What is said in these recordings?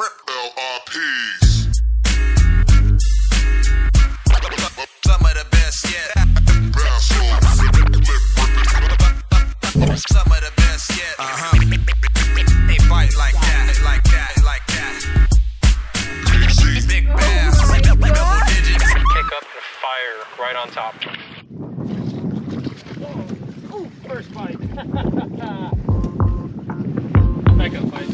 LRPs. Some of the best yet. Some of the best yet. They bite like that, like that, like that. Big bass, double digits. Pick up the fire right on top. Ooh, first bite. Back up bite.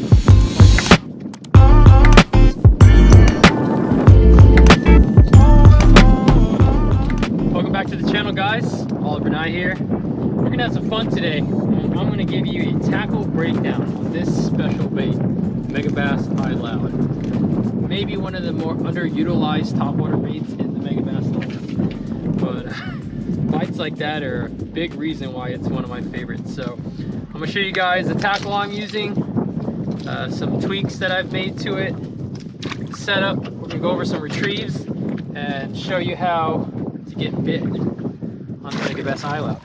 Welcome back to the channel, guys. Oliver Nye here. We're gonna have some fun today. I'm gonna give you a tackle breakdown on this special bait, Megabass I-Loud. Maybe one of the more underutilized topwater baits in the Megabass line. But bites like that are a big reason why it's one of my favorites. So I'm gonna show you guys the tackle I'm using, some tweaks that I've made to it, setup. We're gonna go over some retrieves and show you how to get bit on the Megabass I-Loud.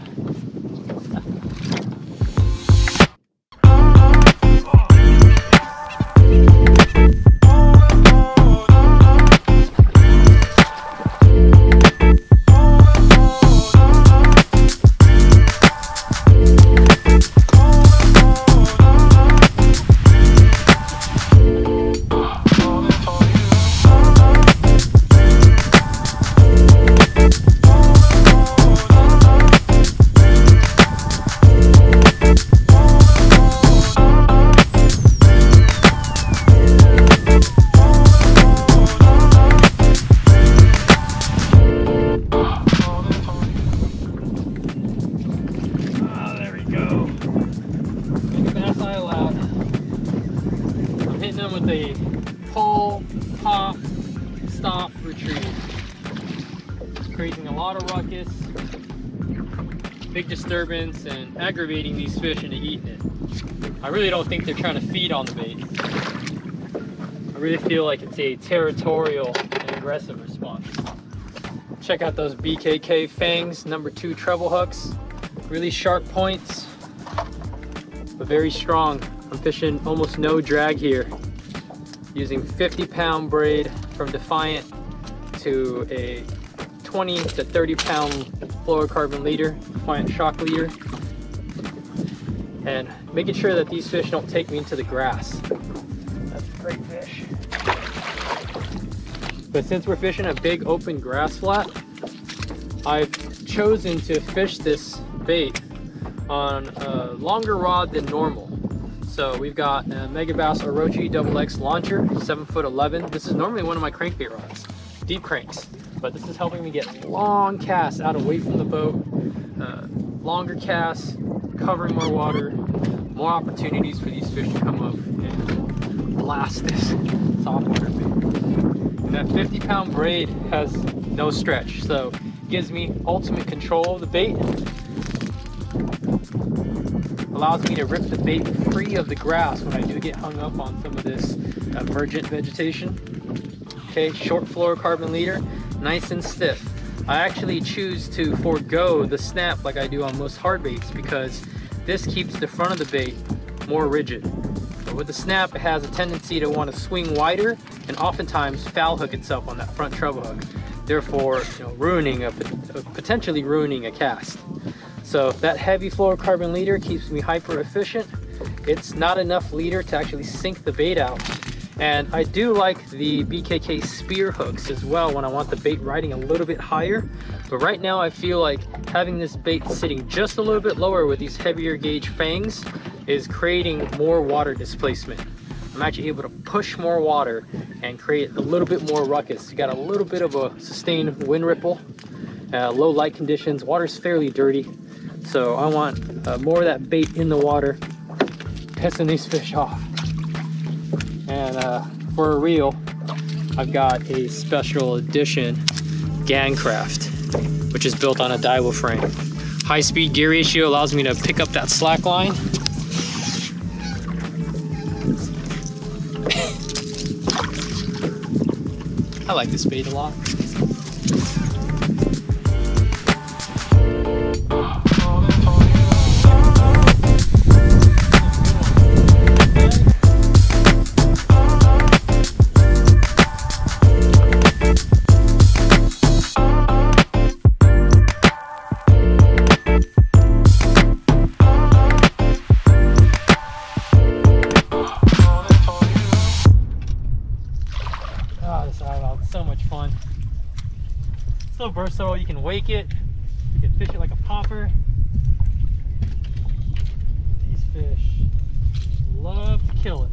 With a pull, pop, stop, retrieve. It's creating a lot of ruckus, big disturbance, and aggravating these fish into eating it. I really don't think they're trying to feed on the bait. I really feel like it's a territorial and aggressive response. Check out those BKK fangs, #2 treble hooks. Really sharp points, but very strong. I'm fishing almost no drag here, using 50-pound braid from Defiant to a 20 to 30-pound fluorocarbon leader, Defiant shock leader, and making sure that these fish don't take me into the grass. That's a great fish. But since we're fishing a big open grass flat, I've chosen to fish this bait on a longer rod than normal. So we've got a Megabass Orochi XX launcher, 7'11". This is normally one of my crankbait rods, deep cranks, but this is helping me get long casts out away from the boat, longer casts, covering more water, more opportunities for these fish to come up and blast this topwater bait. And that 50-pound braid has no stretch, so it gives me ultimate control of the bait. Allows me to rip the bait free of the grass when I do get hung up on some of this emergent vegetation. Okay, short fluorocarbon leader, nice and stiff. I actually choose to forego the snap like I do on most hard baits because this keeps the front of the bait more rigid. But with the snap, it has a tendency to want to swing wider and oftentimes foul hook itself on that front treble hook, therefore, potentially ruining a cast. So that heavy fluorocarbon leader keeps me hyper efficient. It's not enough leader to actually sink the bait out. And I do like the BKK spear hooks as well when I want the bait riding a little bit higher. But right now I feel like having this bait sitting just a little bit lower with these heavier gauge fangs is creating more water displacement. I'm actually able to push more water and create a little bit more ruckus. You got a little bit of a sustained wind ripple, low light conditions, water's fairly dirty. So I want more of that bait in the water, pissing these fish off. And for a reel, I've got a special edition Gangcraft, which is built on a Daiwa frame. High-speed gear ratio allows me to pick up that slack line. I like this bait a lot. so much fun. So versatile. You can wake it, you can fish it like a popper. These fish love to kill it.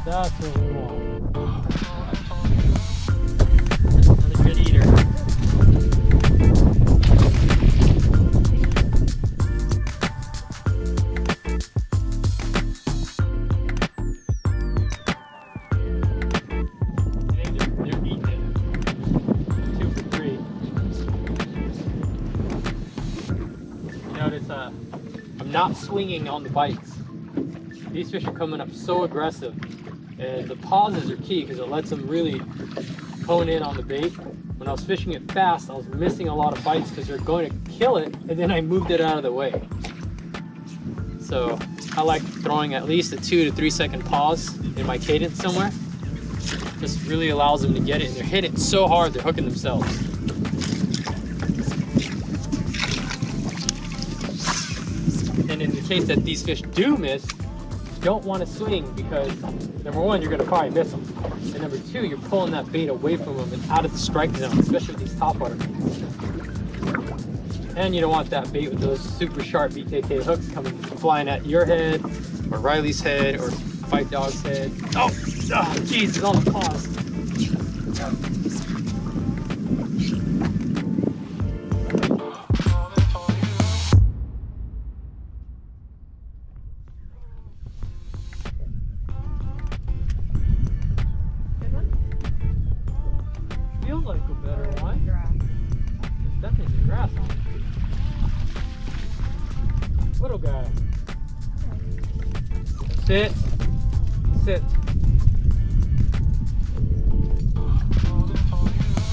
That's what we want. Another good eater. They're eating. 2 for 3. Notice I'm not swinging on the bites. These fish are coming up so aggressive. And the pauses are key because it lets them really hone in on the bait. When I was fishing it fast, I was missing a lot of bites because they're going to kill it, and then I moved it out of the way. So I like throwing at least a 2 to 3 second pause in my cadence somewhere. Just really allows them to get it, and they're hitting it so hard they're hooking themselves. And in the case that these fish do miss, don't want to swing because number one, you're going to probably miss them, and number two, you're pulling that bait away from them and out of the strike zone, especially with these topwater baits. And you don't want that bait with those super sharp BKK hooks coming flying at your head or Riley's head or Fight Dog's head. Oh jeez, it's on the pause. Feels like a better one. There's definitely some grass on it. Little guy. Sit. Sit.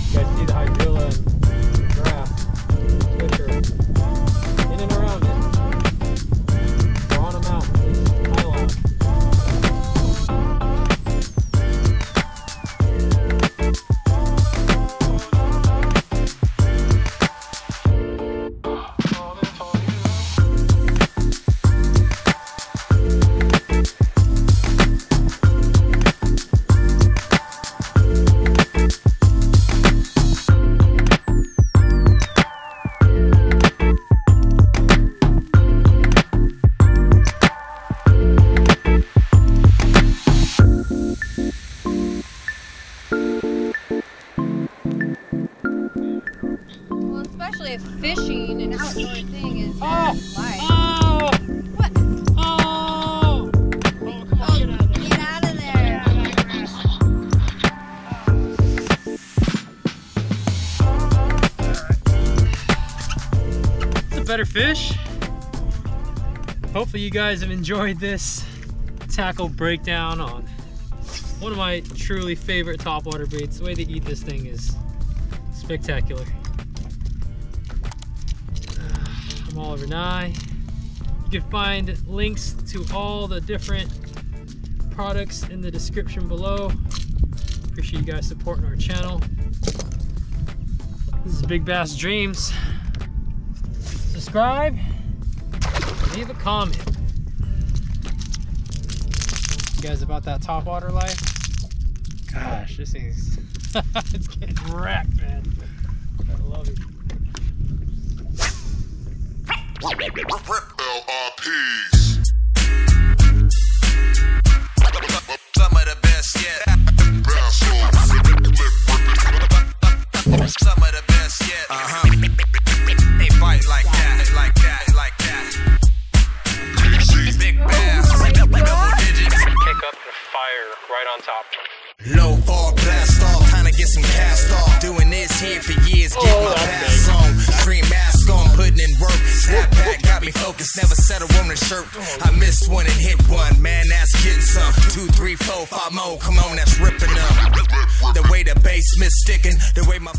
You guys see the hydrilla and the grass. Fish are in and around it. We're on a mountain. This is I-Loud. Especially if fishing an outdoor thing is life. Oh! What? Oh! Oh, come on, Get out of there. It's a better fish. Hopefully you guys have enjoyed this tackle breakdown on one of my truly favorite topwater baits. The way they eat this thing is spectacular. I'm Oliver Nye. You can find links to all the different products in the description below. Appreciate you guys supporting our channel. This is Big Bass Dreams. Subscribe, leave a comment. You guys about that topwater life? Gosh, this thing's it's getting wrecked, man. I love it. LRPs. Some of the best yet. Some of the best yet. They bite like that, like that, like that. Big bass, double digits. Kick up the fire right on top. Low fall blast off, trying to get some cast off. Doing this here for years, get my never settle on a shirt. I missed one and hit one, man, that's getting some. 2, 3, 4, 5 more, come on, that's ripping up. The way the bass miss sticking, the way my